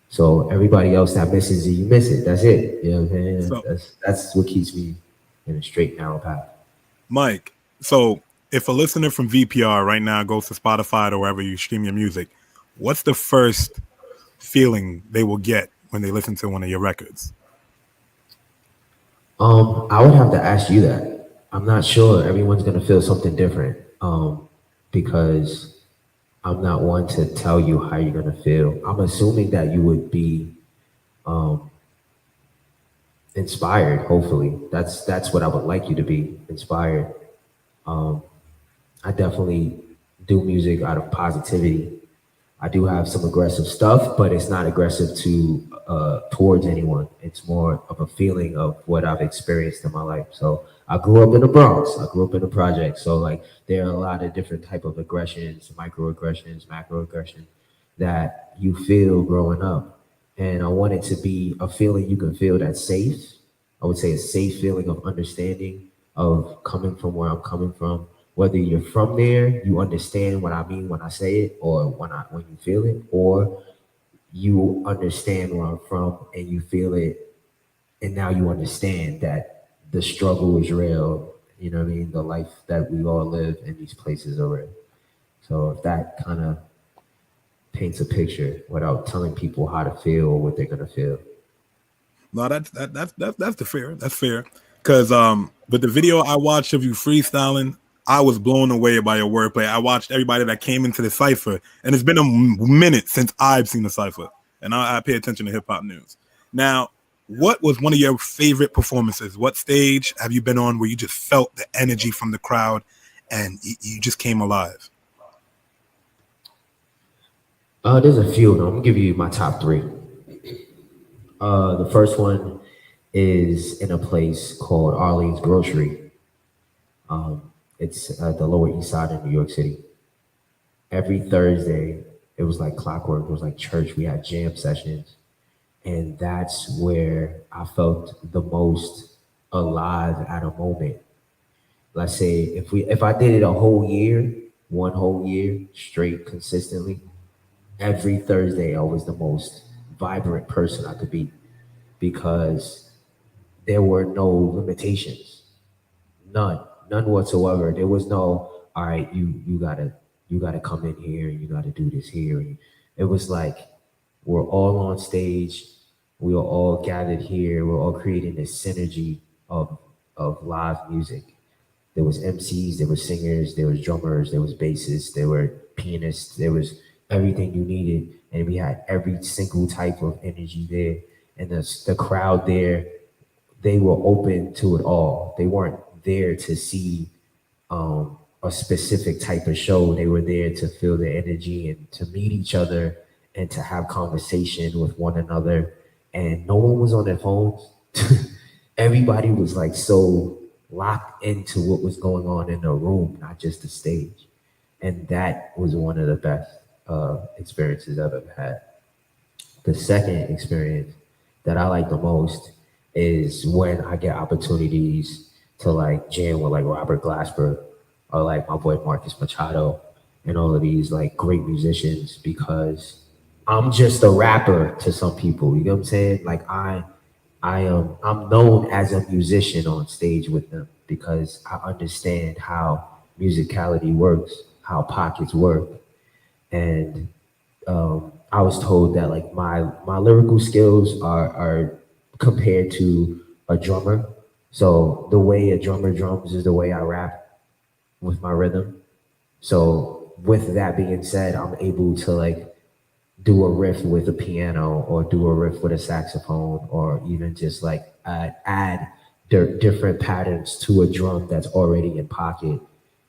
So everybody else that misses it, you miss it. That's it. You know what I'm saying? So, That's what keeps me in a straight narrow path. Mike, so if a listener from VPR right now goes to Spotify or wherever you stream your music, what's the first feeling they will get when they listen to one of your records? I would have to ask you that. I'm not sure. Everyone's gonna feel something different. Because I'm not one to tell you how you're gonna feel. I'm assuming that you would be um, inspired. Hopefully, that's what I would like you to be inspired. Um, I definitely do music out of positivity. I do have some aggressive stuff, but it's not aggressive to towards anyone. It's more of a feeling of what I've experienced in my life. So I grew up in the Bronx. I grew up in the project. So like there are a lot of different type of aggressions, microaggressions, macroaggressions that you feel growing up. And I want it to be a feeling you can feel that's safe. I would say a safe feeling of understanding of coming from where I'm coming from. Whether you're from there, you understand what I mean when I say it, or when you feel it, or you understand where I'm from and you feel it, and now you understand that the struggle is real. You know what I mean? The life that we all live in these places are real. So if that kind of paints a picture without telling people how to feel or what they're gonna feel. No, that's the fair. That's fair. Because with the video I watched of you freestyling, I was blown away by your wordplay. I watched everybody that came into the cipher, and it's been a minute since I've seen the cipher, and I pay attention to hip hop news. Now, what was one of your favorite performances? What stage have you been on where you just felt the energy from the crowd, and you just came alive? There's a few. I'm gonna give you my top three. The first one is in a place called Arlene's Grocery. It's at the Lower East Side in New York City. Every Thursday, it was like clockwork. It was like church. We had jam sessions, and that's where I felt the most alive at a moment. Let's say if I did it a whole year, one whole year straight consistently, every Thursday I was the most vibrant person I could be because there were no limitations. None whatsoever. There was no, all right, you gotta come in here and you gotta do this here. It was like we're all on stage, we are all gathered here, we're all creating this synergy of live music. There was MCs, there were singers, there was drummers, there was bassists, there were pianists, there was everything you needed, and we had every single type of energy there. And the crowd there, they were open to it all. They weren't there to see a specific type of show. They were there to feel the energy and to meet each other and to have conversation with one another. And no one was on their phones. Everybody was like so locked into what was going on in the room, not just the stage. And that was one of the best experiences I've ever had. The second experience that I like the most is when I get opportunities to like jam with like Robert Glasper or like my boy Marcus Machado and all of these like great musicians, because I'm just a rapper to some people. You know what I'm saying? Like I'm known as a musician on stage with them because I understand how musicality works, how pockets work, and I was told that like my lyrical skills are compared to a drummer. So the way a drummer drums is the way I rap with my rhythm. So with that being said, I'm able to like do a riff with a piano or do a riff with a saxophone or even just like add different patterns to a drum that's already in pocket,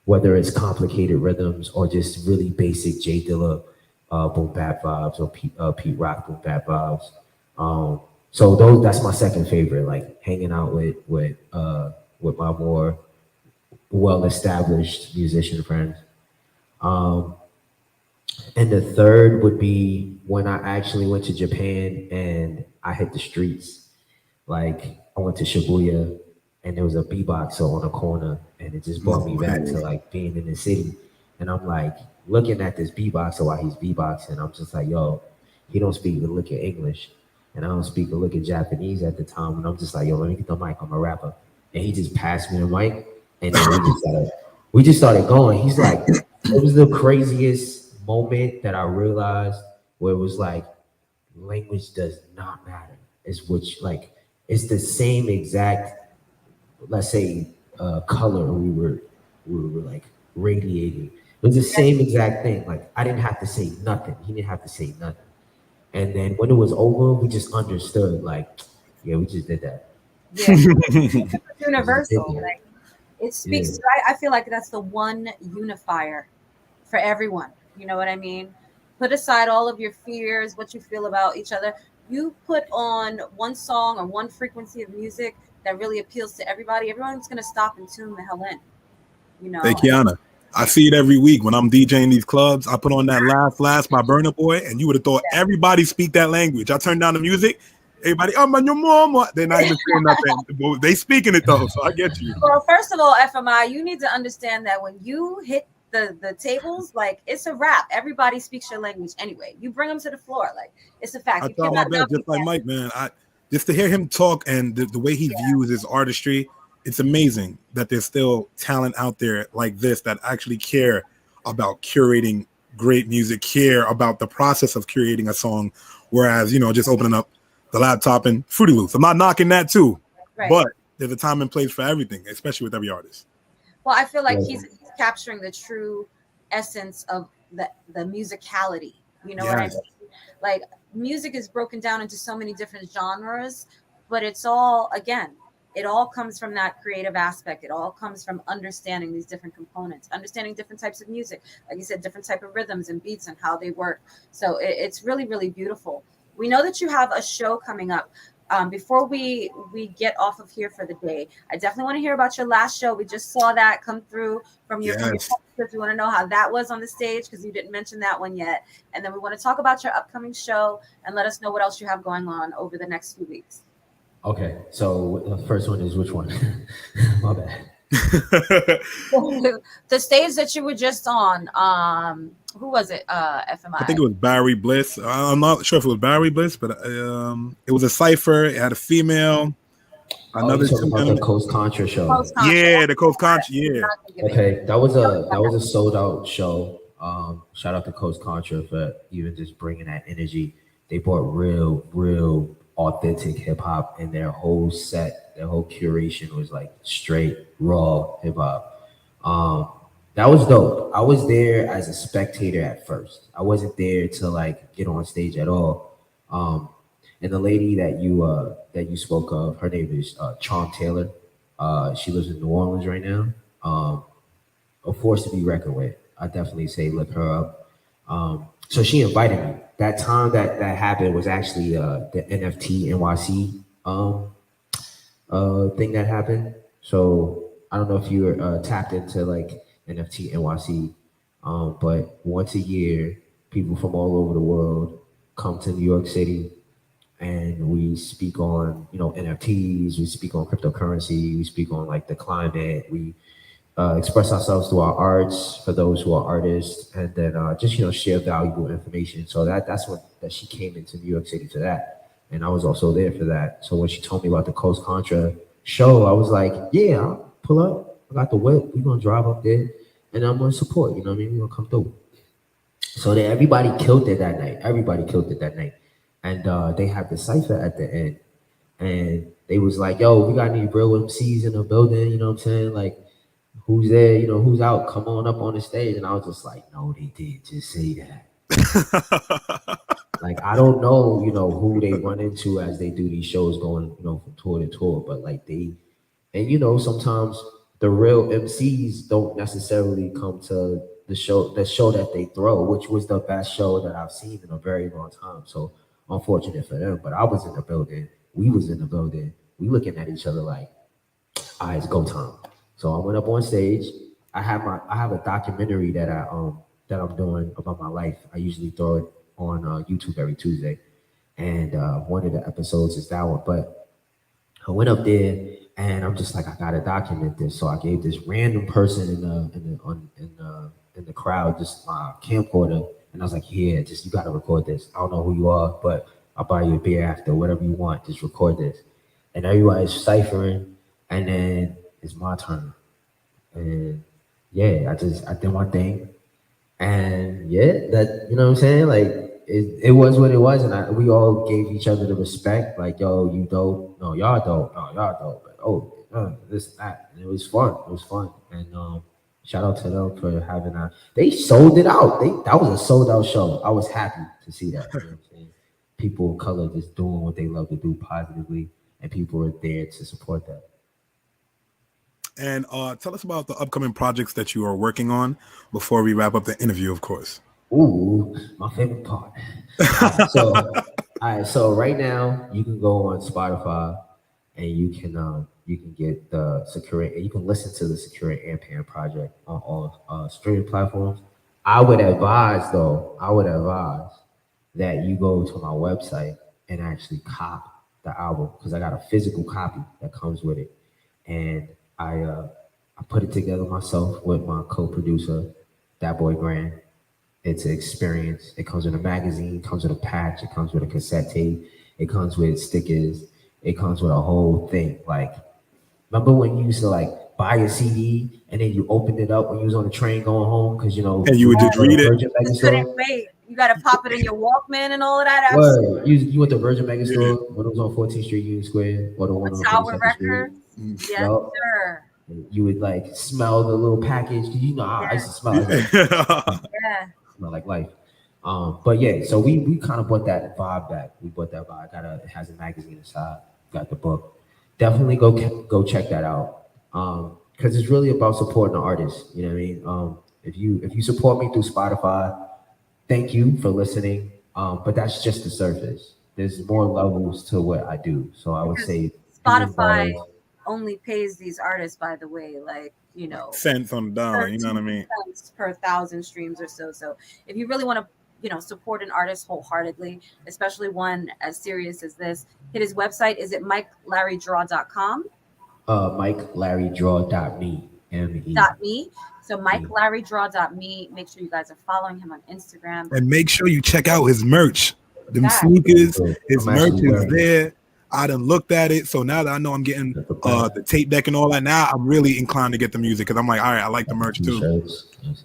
whether it's complicated rhythms or just really basic J Dilla boom bap vibes or Pete Rock boom bap vibes. So that's my second favorite, like hanging out with my more well established musician friends. Um, and the third would be when I actually went to Japan and I hit the streets. Like I went to Shibuya and there was a beatboxer on a corner and it just brought me back to like being in the city. And I'm like looking at this beatboxer while he's beatboxing. I'm just like, yo, he don't speak a lick of English and I don't speak a lick of Japanese at the time. And I'm just like, yo, let me get the mic. I'm a rapper. And he just passed me the mic and then we just started going. He's like, it was the craziest moment that I realized where it was like language does not matter. It's which like it's the same exact, let's say, color we were like radiating. It was the same exact thing. Like I didn't have to say nothing. He didn't have to say nothing. And then when it was over, we just understood. Like, yeah, we just did that. Yeah, it's universal. Like it speaks Yeah. to. I feel like that's the one unifier for everyone. You know what I mean? Put aside all of your fears, what you feel about each other. You put on one song or one frequency of music that really appeals to everybody. Everyone's gonna stop and tune the hell in. You Hey, know. Kiana, I see it every week when I'm DJing these clubs. I put on that last my burner boy, and you would have thought everybody speak that language. I turn down the music, everybody, oh man, your mom. They're not even saying nothing. But they speaking it though, so I get you. Well, first of all, FMI, you need to understand that when you hit the tables, like it's a wrap. Everybody speaks your language anyway. You bring them to the floor, like it's a fact. I You try my cannot best, just like Mike, man. Just to hear him talk and the way he views his artistry, it's amazing that there's still talent out there like this that actually care about curating great music, care about the process of curating a song, whereas just opening up the laptop and Fruity Loops. I'm not knocking that too, but there's a time and place for everything, especially with every artist. Well, I feel like he's capturing the true essence of the musicality. You know what I mean? Like music is broken down into so many different genres, but it's all, again, it all comes from that creative aspect. It all comes from understanding these different components, understanding different types of music, like you said, different type of rhythms and beats and how they work. So it's really, really beautiful. We know that you have a show coming up. Before we get off of here for the day, I definitely want to hear about your last show. We just saw that come through from your because we want to know how that was on the stage, because you didn't mention that one yet. And then we want to talk about your upcoming show and let us know what else you have going on over the next few weeks. Okay, so the first one is which one? My bad. The stage that you were just on, who was it? FMi. I think it was Barry Bliss. I'm not sure if it was Barry Bliss, but it was a cipher. It had a female. Another the Coast Contra show. Yeah, the Coast Contra. Yeah. Okay, that was a sold out show. Shout out to Coast Contra for even just bringing that energy. They brought real authentic hip hop, and their whole set, their whole curation was like straight raw hip hop. That was dope. I was there as a spectator at first. I wasn't there to like get on stage at all. And the lady that you spoke of, her name is Charm Taylor. She lives in New Orleans right now. A force to be reckoned with. I definitely say look her up. So she invited me. That time that happened was actually the NFT NYC thing that happened. So I don't know if you were tapped into like NFT NYC, But once a year, people from all over the world come to New York City, and we speak on NFTs, we speak on cryptocurrency, we speak on like the climate, we express ourselves through our arts for those who are artists, and then just share valuable information. So that's what that she came into New York City for that, and I was also there for that. So when she told me about the Coast Contra show, I was like, yeah, I'll pull up. I got the whip. We're gonna drive up there, and I'm gonna support. You know what I mean? We're gonna come through. So then everybody killed it that night. Everybody killed it that night, and they had the cipher at the end, and they was like, "Yo, we got any real MCs in the building?" You know what I'm saying? Like, who's there? Who's out? Come on up on the stage. And I was just like, no, they did just say that. Like, I don't know, who they run into as they do these shows going, from tour to tour, but like sometimes the real MCs don't necessarily come to the show that they throw, which was the best show that I've seen in a very long time. So unfortunate for them, but I was in the building. We was in the building. We looking at each other like, all right, it's go time. So I went up on stage. I have a documentary that I'm doing about my life. I usually throw it on YouTube every Tuesday, and one of the episodes is that one. But I went up there, and I'm just like, I gotta document this. So I gave this random person in the crowd just my camcorder, and I was like, yeah, just you gotta record this. I don't know who you are, but I'll buy you a beer after, whatever you want. Just record this. And everybody's ciphering, and then it's my turn. And yeah, I did my thing. And yeah, that, what I'm saying? Like, it was what it was. And we all gave each other the respect. Like, yo, you dope. No, y'all dope. No, y'all dope. But, this and that. And it was fun. It was fun. And shout out to them for having that. They sold it out. That was a sold out show. I was happy to see that. You know what I'm saying? People of color just doing what they love to do positively. And people are there to support that. And tell us about the upcoming projects that you are working on before we wrap up the interview, of course. Ooh, my favorite part. All right, so right now you can go on Spotify and you can get the Secure. You can listen to the Secure Ampan project on all streaming platforms. I would advise that you go to my website and actually cop the album, because I got a physical copy that comes with it, and I put it together myself with my co-producer, that boy Grant. It's an experience. It comes with a magazine, it comes with a patch, it comes with a cassette tape, it comes with stickers, it comes with a whole thing. Like, remember when you used to like buy a CD and then you opened it up when you was on the train going home, because and you would just read it. You couldn't wait. You got to pop it in your Walkman and all of that. Well, you went to Virgin Mega Store when it was on 14th Street, Union Square, or the one on Tower Records. Yes, sir. You would like smell the little package. I used to smell it. Yeah. Smell like life. But yeah, so we kind of brought that vibe back. We brought that vibe. It has a magazine inside. Got the book. Definitely go check that out. Because it's really about supporting the artists. You know what I mean? If you support me through Spotify, thank you for listening. But that's just the surface. There's more levels to what I do. So I would say Spotify only pays these artists, by the way, like, cents on the dollar, you know what I mean? Cents per 1,000 streams or so. So if you really want to, support an artist wholeheartedly, especially one as serious as this, hit his website. Is it MikeLarryDraw.com? MikeLarryDraw.me. .me. So MikeLarryDraw.me. Make sure you guys are following him on Instagram. And make sure you check out his merch. Them sneakers, his merch is there. I done looked at it, so now that I know I'm getting the tape deck and all that, now I'm really inclined to get the music, because I'm like, all right, I like the merch too.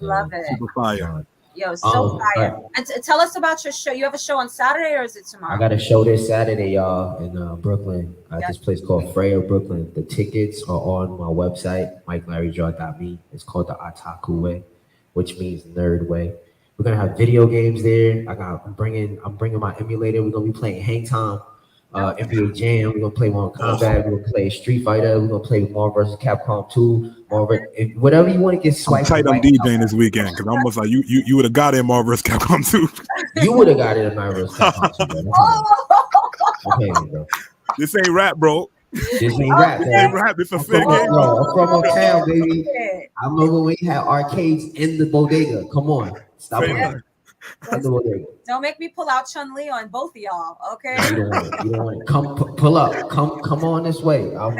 Love it. Super fire. Yo, so fire. Right. And tell us about your show. You have a show on Saturday, or is it tomorrow? I got a show this Saturday, y'all, in Brooklyn, at this place called Freya, Brooklyn. The tickets are on my website, MikeLarryDraw.me. It's called the Otaku Way, which means nerd way. We're gonna have video games there. I'm bringing my emulator. We're gonna be playing Hang Time. NBA Jam, we're gonna play Mortal Kombat, we're gonna play Street Fighter, we're gonna play Marvel vs. Capcom 2, whatever you want to get swiped. I'm DJing this weekend, because I almost like you would have got it in Marvel vs. Capcom 2. You would have got it in Marvel vs. Capcom 2, bro. Okay, bro. This ain't rap, bro. This ain't rap, Okay. Hey, man. rap, it's a I'm fair from, game. I'm from uptown, baby. Okay. I remember when we had arcades in the bodega. Come on, stop Say playing. that. In the bodega. Don't make me pull out Chun-Li on both of y'all, okay? No, you don't want it. You don't want it. Come pull up. Come on this way. All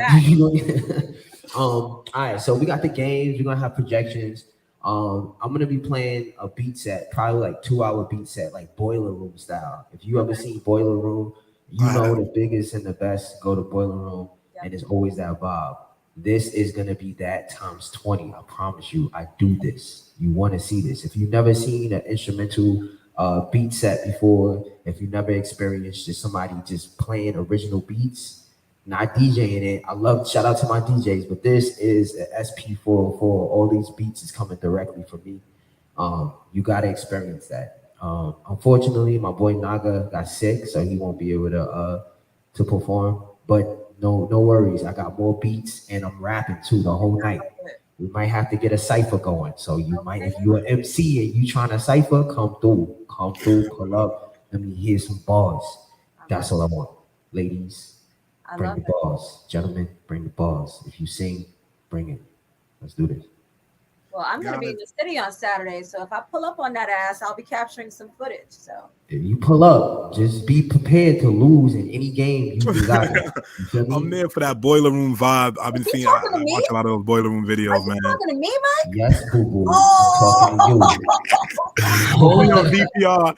right, so we got the games. We're gonna have projections. I'm gonna be playing a beat set, probably like 2-hour beat set, like Boiler Room style. If you ever seen Boiler Room, you know the biggest and the best go to Boiler Room, and it's always that vibe. This is gonna be that times 20. I promise you. I do this. You want to see this? If you've never seen an instrumental beat set before, if you never experienced just somebody just playing original beats, not DJing it. I love, shout out to my DJs, but this is an SP404. All these beats is coming directly from me. You gotta experience that. Unfortunately, my boy Naga got sick, so he won't be able to perform. But no worries. I got more beats and I'm rapping too the whole night. We might have to get a cipher going. So you might, if you're an MC and you trying to cipher, come through, pull up. Let me hear some bars. That's all I want. Ladies, bring the bars. Gentlemen, bring the bars. If you sing, bring it. Let's do this. Well, I'm going to be in the city on Saturday, so if I pull up on that ass, I'll be capturing some footage. So if you pull up, just be prepared to lose in any game you desire. You feel me? I'm there for that Boiler Room vibe. I've been seeing. I watch a lot of those Boiler Room videos, man. talking to me, Mike? Yes, boo-boo. I'm talking to you. Only on VPR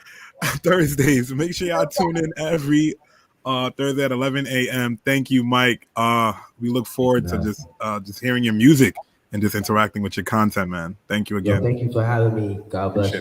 Thursdays. Make sure y'all tune in every Thursday at 11 a.m. Thank you, Mike. We look forward to just hearing your music and just interacting with your content, man. Thank you again. Thank you for having me. God bless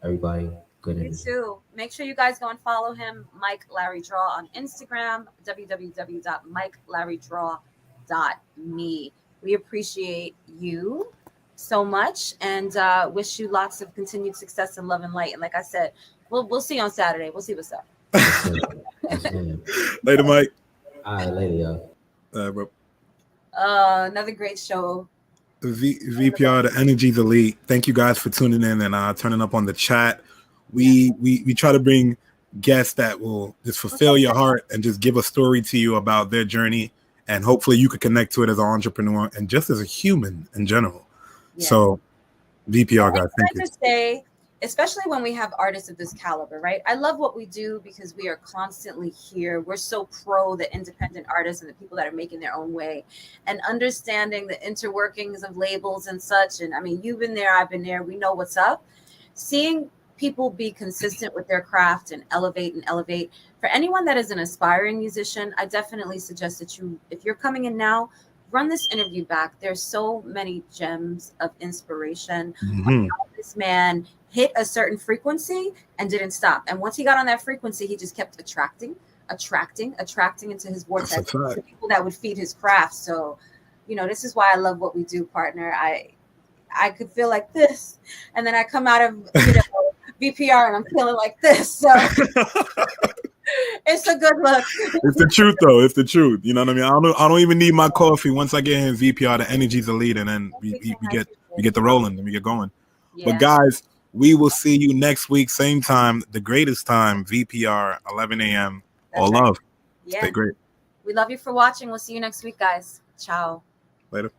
everybody. Good You too. Make sure you guys go and follow him, Mike Larry Draw, on Instagram, www.mikelarrydraw.me. We appreciate you so much and wish you lots of continued success and love and light. And like I said, we'll see you on Saturday. We'll see what's up. Later, Mike. All right, later, y'all. Another great show. VPR, the Energy's Elite. Thank you guys for tuning in and turning up on the chat. We try to bring guests that will just fulfill your heart and just give a story to you about their journey, and hopefully you could connect to it as an entrepreneur and just as a human in general. Yeah. So VPR guys, thank you. Say, especially when we have artists of this caliber, right? I love what we do because we are constantly here. We're so pro the independent artists and the people that are making their own way and understanding the interworkings of labels and such. And I mean, you've been there, I've been there. We know what's up. Seeing people be consistent with their craft and elevate. For anyone that is an aspiring musician, I definitely suggest that you, if you're coming in now, run this interview back. There's so many gems of inspiration. This man hit a certain frequency and didn't stop. And once he got on that frequency, he just kept attracting into his vortex the people that would feed his craft. So, this is why I love what we do, partner. I could feel like this, and then I come out of VPR and I'm feeling like this. So it's a good look. It's the truth, though. It's the truth. You know what I mean? I don't even need my coffee. Once I get in VPR, the Energy's Elite, and then we get the rolling and we get going. Yeah. But guys, we will see you next week, same time, the greatest time, VPR, 11 a.m. All love. Yeah. Stay great. We love you for watching. We'll see you next week, guys. Ciao. Later.